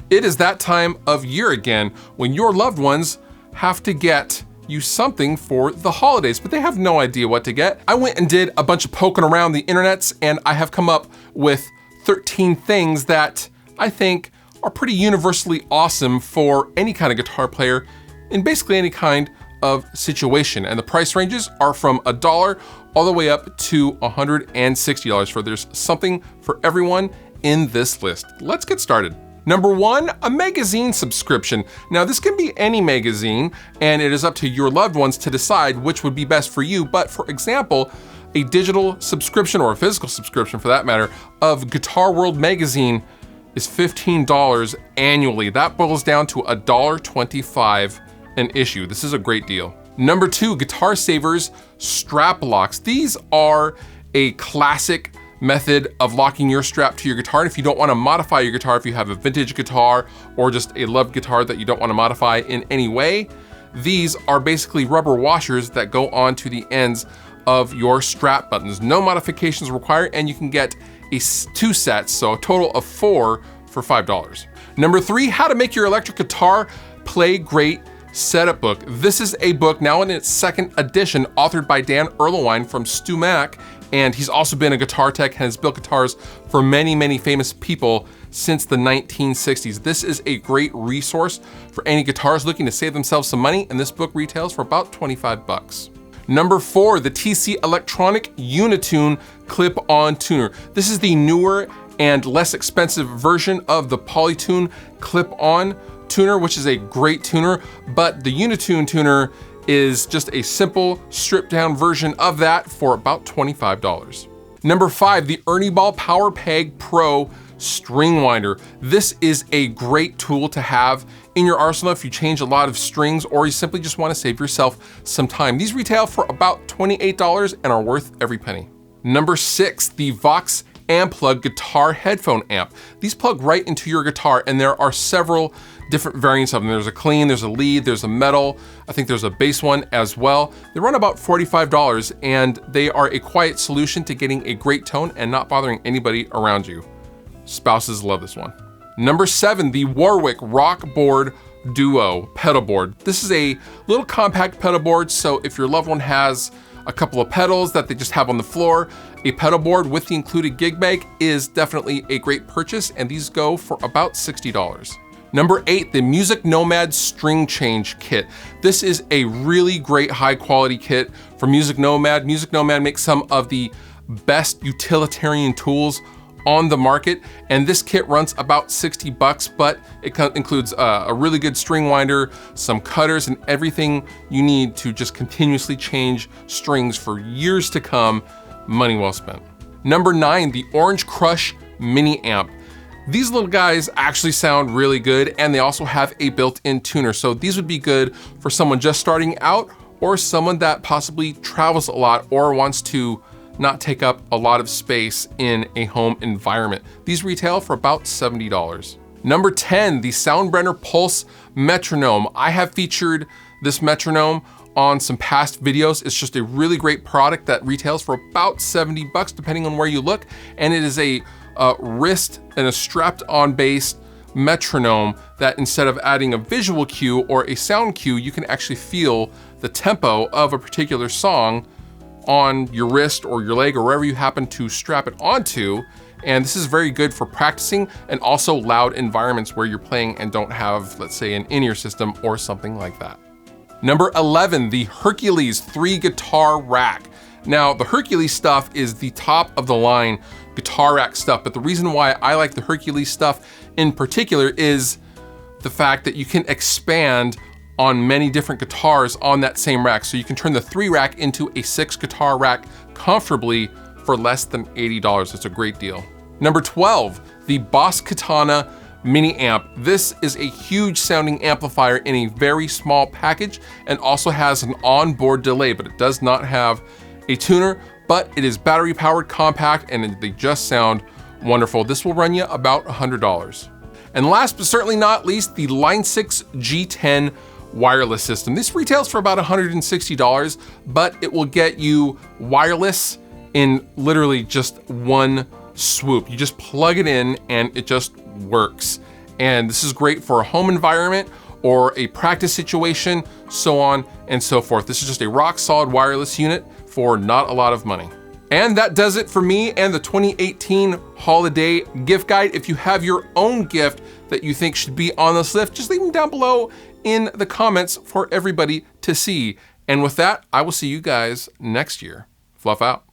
It is that time of year again when your loved ones have to get you something for the holidays, but they have no idea what to get. I went and did a bunch of poking around the internets, and I have come up with 13 things that I think are pretty universally awesome for any kind of guitar player in basically any kind of situation. And the price ranges are from $1 all the way up to $160, for there's something for everyone in this list. Let's get started. Number 1, a magazine subscription. Now this can be any magazine, and it is up to your loved ones to decide which would be best for you. But for example, a digital subscription, or a physical subscription for that matter, of Guitar World magazine is $15 annually. That boils down to $1.25 an issue. This is a great deal. Number 2, Guitar Savers strap locks. These are a classic method of locking your strap to your guitar. And if you don't want to modify your guitar, if you have a vintage guitar or just a loved guitar that you don't want to modify in any way, these are basically rubber washers that go onto the ends of your strap buttons. No modifications required, and you can get 2 sets, so a total of 4 for $5. Number 3, how to make your electric guitar play great setup book. This is a book now in its 2nd edition, authored by Dan Erlewine from Stu Mac, and he's also been a guitar tech and has built guitars for many, many famous people since the 1960s. This is a great resource for any guitarists looking to save themselves some money, and this book retails for about 25 bucks. Number 4, the TC Electronic Unitune Clip-On Tuner. This is the newer and less expensive version of the Polytune Clip-On Tuner, which is a great tuner, but the Unitune tuner is just a simple stripped down version of that for about $25. Number 5, the Ernie Ball Power Peg Pro String Winder. This is a great tool to have in your arsenal if you change a lot of strings or you simply just want to save yourself some time. These retail for about $28 and are worth every penny. Number 6, the Vox Plug Guitar Headphone Amp. These plug right into your guitar, and there are several different variants of them. There's a clean, there's a lead, there's a metal, I think there's a bass one as well. They run about $45, and they are a quiet solution to getting a great tone and not bothering anybody around you. Spouses love this one. Number 7, the Warwick Rockboard Duo pedal board. This is a little compact pedal board, so if your loved one has a couple of pedals that they just have on the floor, a pedal board with the included gig bag is definitely a great purchase, and these go for about $60. Number 8, the Music Nomads String Change Kit. This is a really great high quality kit from Music Nomad. Music Nomad makes some of the best utilitarian tools on the market, and this kit runs about 60 bucks, but it includes a really good string winder, some cutters, and everything you need to just continuously change strings for years to come. Money well spent. Number 9, the Orange Crush Mini Amp. These little guys actually sound really good, and they also have a built-in tuner. So these would be good for someone just starting out, or someone that possibly travels a lot or wants to not take up a lot of space in a home environment. These retail for about $70. Number 10, the Soundbrenner Pulse Metronome. I have featured this metronome on some past videos. It's just a really great product that retails for about 70 bucks depending on where you look, and it is a wrist and a strapped on based metronome that instead of adding a visual cue or a sound cue, you can actually feel the tempo of a particular song on your wrist or your leg or wherever you happen to strap it onto. And this is very good for practicing and also loud environments where you're playing and don't have, let's say, an in-ear system or something like that. Number 11, the Hercules 3 guitar rack. Now, the Hercules stuff is the top of the line guitar rack stuff, but the reason why I like the Hercules stuff in particular is the fact that you can expand on many different guitars on that same rack. So you can turn the 3 rack into a 6 guitar rack comfortably for less than $80. It's a great deal. Number 12, the Boss Katana Mini Amp. This is a huge sounding amplifier in a very small package and also has an onboard delay, but it does not have a tuner, but it is battery powered, compact, and they just sound wonderful. This will run you about $100. And last but certainly not least, the Line 6 G10 wireless system. This retails for about $160, but it will get you wireless in literally just one swoop. You just plug it in and it just works. And this is great for a home environment or a practice situation, so on and so forth. This is just a rock solid wireless unit for not a lot of money. And that does it for me and the 2018 holiday gift guide. If you have your own gift that you think should be on this list, just leave them down below in the comments for everybody to see. And with that, I will see you guys next year. Fluff out.